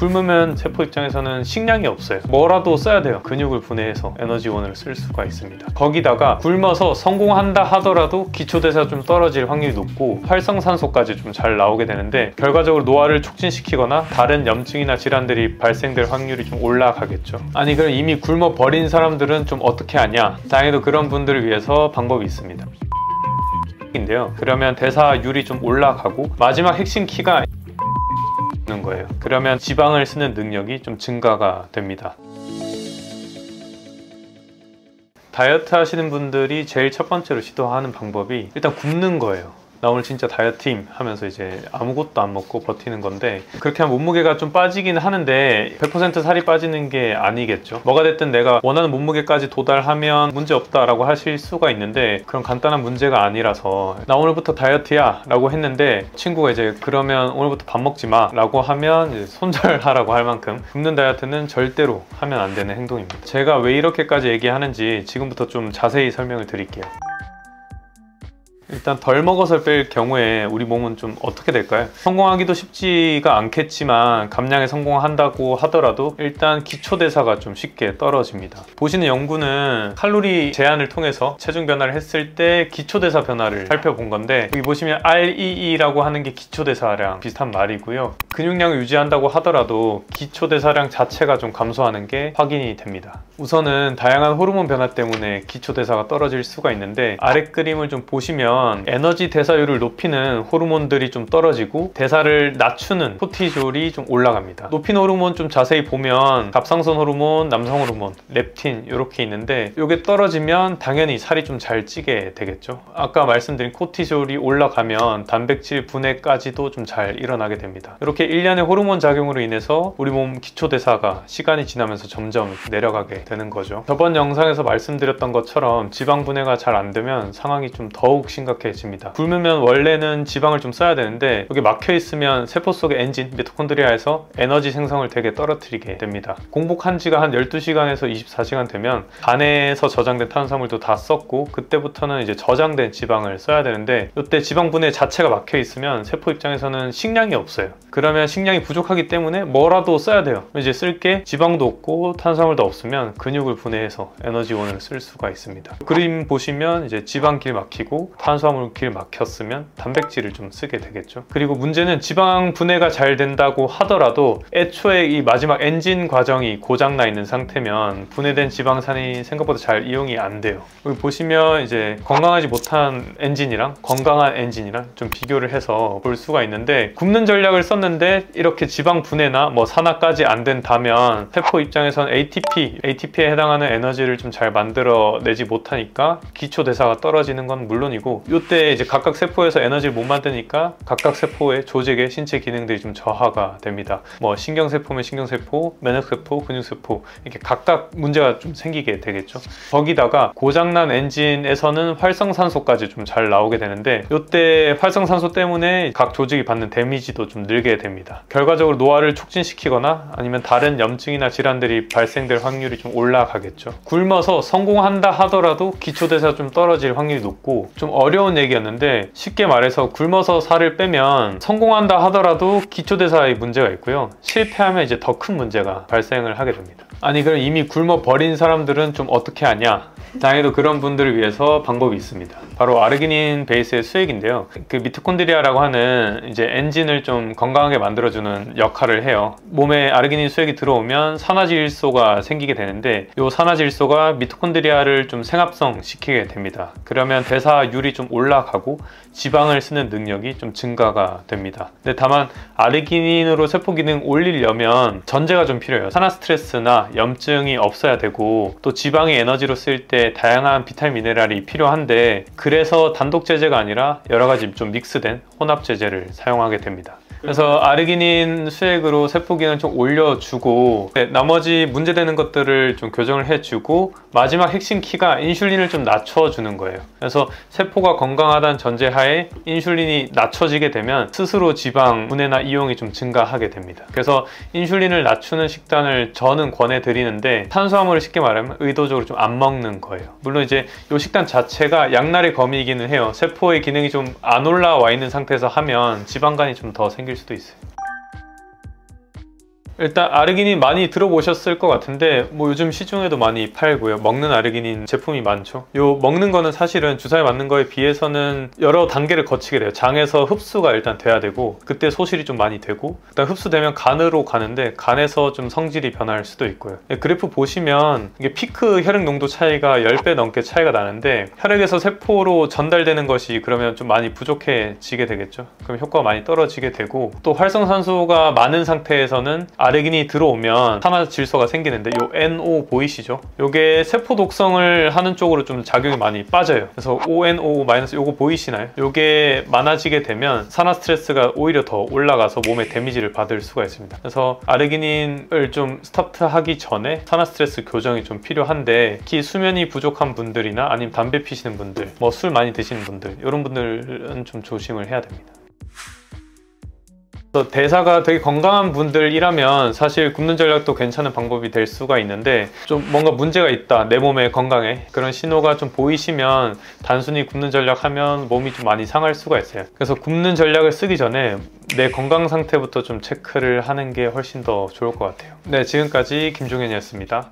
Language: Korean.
굶으면 세포 입장에서는 식량이 없어요. 뭐라도 써야 돼요. 근육을 분해해서 에너지원을 쓸 수가 있습니다. 거기다가 굶어서 성공한다 하더라도 기초대사가 좀 떨어질 확률이 높고 활성산소까지 좀 잘 나오게 되는데 결과적으로 노화를 촉진시키거나 다른 염증이나 질환들이 발생될 확률이 좀 올라가겠죠. 아니 그럼 이미 굶어 버린 사람들은 좀 어떻게 하냐? 다행히도 그런 분들을 위해서 방법이 있습니다. 인데요. 그러면 대사율이 좀 올라가고 마지막 핵심 키가 는 거예요. 그러면 지방을 쓰는 능력이 좀 증가가 됩니다. 다이어트 하시는 분들이 제일 첫 번째로 시도하는 방법이 일단 굶는 거예요. 나 오늘 진짜 다이어트임 하면서 이제 아무것도 안 먹고 버티는 건데 그렇게 하면 몸무게가 좀 빠지긴 하는데 100% 살이 빠지는 게 아니겠죠. 뭐가 됐든 내가 원하는 몸무게까지 도달하면 문제 없다라고 하실 수가 있는데 그런 간단한 문제가 아니라서 나 오늘부터 다이어트야 라고 했는데 친구가 이제 그러면 오늘부터 밥 먹지 마 라고 하면 이제 손절하라고 할 만큼 굶는 다이어트는 절대로 하면 안 되는 행동입니다. 제가 왜 이렇게까지 얘기하는지 지금부터 좀 자세히 설명을 드릴게요. 일단 덜 먹어서 뺄 경우에 우리 몸은 좀 어떻게 될까요? 성공하기도 쉽지가 않겠지만 감량에 성공한다고 하더라도 일단 기초대사가 좀 쉽게 떨어집니다. 보시는 연구는 칼로리 제한을 통해서 체중 변화를 했을 때 기초대사 변화를 살펴본 건데 여기 보시면 REE라고 하는 게 기초대사량 비슷한 말이고요. 근육량을 유지한다고 하더라도 기초대사량 자체가 좀 감소하는 게 확인이 됩니다. 우선은 다양한 호르몬 변화 때문에 기초대사가 떨어질 수가 있는데 아래 그림을 좀 보시면 에너지 대사율을 높이는 호르몬들이 좀 떨어지고 대사를 낮추는 코티졸이 좀 올라갑니다. 높이는 호르몬 좀 자세히 보면 갑상선 호르몬, 남성 호르몬, 렙틴 이렇게 있는데 이게 떨어지면 당연히 살이 좀 잘 찌게 되겠죠. 아까 말씀드린 코티졸이 올라가면 단백질 분해까지도 좀 잘 일어나게 됩니다. 이렇게 일련의 호르몬 작용으로 인해서 우리 몸 기초대사가 시간이 지나면서 점점 내려가게 되는 거죠. 저번 영상에서 말씀드렸던 것처럼 지방 분해가 잘 안 되면 상황이 좀 더욱 심각해집니다. 굶으면 원래는 지방을 좀 써야 되는데 여기 막혀 있으면 세포 속의 엔진, 미토콘드리아에서 에너지 생성을 되게 떨어뜨리게 됩니다. 공복한 지가 한 12시간에서 24시간 되면 간에서 저장된 탄수화물도 다 썼고 그때부터는 이제 저장된 지방을 써야 되는데 이때 지방 분해 자체가 막혀 있으면 세포 입장에서는 식량이 없어요. 그러면 식량이 부족하기 때문에 뭐라도 써야 돼요. 이제 쓸 게 지방도 없고 탄수화물도 없으면 근육을 분해해서 에너지원을 쓸 수가 있습니다. 그림 보시면 이제 지방길 막히고 탄수화물길 막혔으면 단백질을 좀 쓰게 되겠죠. 그리고 문제는 지방 분해가 잘 된다고 하더라도 애초에 이 마지막 엔진 과정이 고장나 있는 상태면 분해된 지방산이 생각보다 잘 이용이 안 돼요. 여기 보시면 이제 건강하지 못한 엔진이랑 건강한 엔진이랑 좀 비교를 해서 볼 수가 있는데 굶는 전략을 썼는데 이렇게 지방 분해나 뭐 산화까지 안 된다면 세포 입장에선 ATP에 해당하는 에너지를 좀 잘 만들어내지 못하니까 기초 대사가 떨어지는 건 물론이고 이때 이제 각각 세포에서 에너지를 못 만드니까 각각 세포의 조직의 신체 기능들이 좀 저하가 됩니다. 뭐 신경세포면 신경세포, 면역세포, 근육세포 이렇게 각각 문제가 좀 생기게 되겠죠. 거기다가 고장난 엔진에서는 활성산소까지 좀 잘 나오게 되는데 이때 활성산소 때문에 각 조직이 받는 데미지도 좀 늘게 됩니다. 결과적으로 노화를 촉진시키거나 아니면 다른 염증이나 질환들이 발생될 확률이 좀 올라가겠죠. 굶어서 성공한다 하더라도 기초대사가 좀 떨어질 확률이 높고 좀 어려운 얘기였는데 쉽게 말해서 굶어서 살을 빼면 성공한다 하더라도 기초대사에 문제가 있고요. 실패하면 이제 더 큰 문제가 발생을 하게 됩니다. 아니 그럼 이미 굶어 버린 사람들은 좀 어떻게 하냐? 다행히도 그런 분들을 위해서 방법이 있습니다. 바로 아르기닌 베이스의 수액인데요. 그 미토콘드리아라고 하는 이제 엔진을 좀 건강하게 만들어주는 역할을 해요. 몸에 아르기닌 수액이 들어오면 산화질소가 생기게 되는데 이 산화질소가 미토콘드리아를 좀 생합성 시키게 됩니다. 그러면 대사율이 좀 올라가고 지방을 쓰는 능력이 좀 증가가 됩니다. 근데 다만 아르기닌으로 세포 기능 올리려면 전제가 좀 필요해요. 산화 스트레스나 염증이 없어야 되고 또 지방이 에너지로 쓸 때 다양한 비타민 미네랄이 필요한데 그래서 단독 제제가 아니라 여러 가지 좀 믹스된 혼합 제제를 사용하게 됩니다. 그래서 아르기닌 수액으로 세포 기능을 좀 올려주고 나머지 문제되는 것들을 좀 교정을 해주고 마지막 핵심 키가 인슐린을 좀 낮춰주는 거예요. 그래서 세포가 건강하다는 전제하에 인슐린이 낮춰지게 되면 스스로 지방 분해나 이용이 좀 증가하게 됩니다. 그래서 인슐린을 낮추는 식단을 저는 권해드리는데 탄수화물을 쉽게 말하면 의도적으로 좀 안 먹는 거예요. 물론 이제 이 식단 자체가 양날의 검이기는 해요. 세포의 기능이 좀 안 올라와 있는 상태에서 하면 지방간이 좀 더 생길 수도 있어요. 일단 아르기닌 많이 들어보셨을 것 같은데 뭐 요즘 시중에도 많이 팔고요. 먹는 아르기닌 제품이 많죠. 요 먹는 거는 사실은 주사에 맞는 거에 비해서는 여러 단계를 거치게 돼요. 장에서 흡수가 일단 돼야 되고 그때 소실이 좀 많이 되고 일단 흡수되면 간으로 가는데 간에서 좀 성질이 변할 수도 있고요. 그래프 보시면 이게 피크 혈액 농도 차이가 10배 넘게 차이가 나는데 혈액에서 세포로 전달되는 것이 그러면 좀 많이 부족해지게 되겠죠. 그럼 효과가 많이 떨어지게 되고 또 활성산소가 많은 상태에서는 아르기닌이 들어오면 산화 질소가 생기는데 요 NO 보이시죠? 요게 세포 독성을 하는 쪽으로 좀 작용이 많이 빠져요. 그래서 ONO- 요거 보이시나요? 요게 많아지게 되면 산화 스트레스가 오히려 더 올라가서 몸에 데미지를 받을 수가 있습니다. 그래서 아르기닌을 좀 스타트하기 전에 산화 스트레스 교정이 좀 필요한데 특히 수면이 부족한 분들이나 아니면 담배 피시는 분들, 뭐 술 많이 드시는 분들 이런 분들은 좀 조심을 해야 됩니다. 대사가 되게 건강한 분들이라면 사실 굶는 전략도 괜찮은 방법이 될 수가 있는데 좀 뭔가 문제가 있다, 내 몸의 건강에 그런 신호가 좀 보이시면 단순히 굶는 전략 하면 몸이 좀 많이 상할 수가 있어요. 그래서 굶는 전략을 쓰기 전에 내 건강 상태부터 좀 체크를 하는 게 훨씬 더 좋을 것 같아요. 네, 지금까지 김종현이었습니다.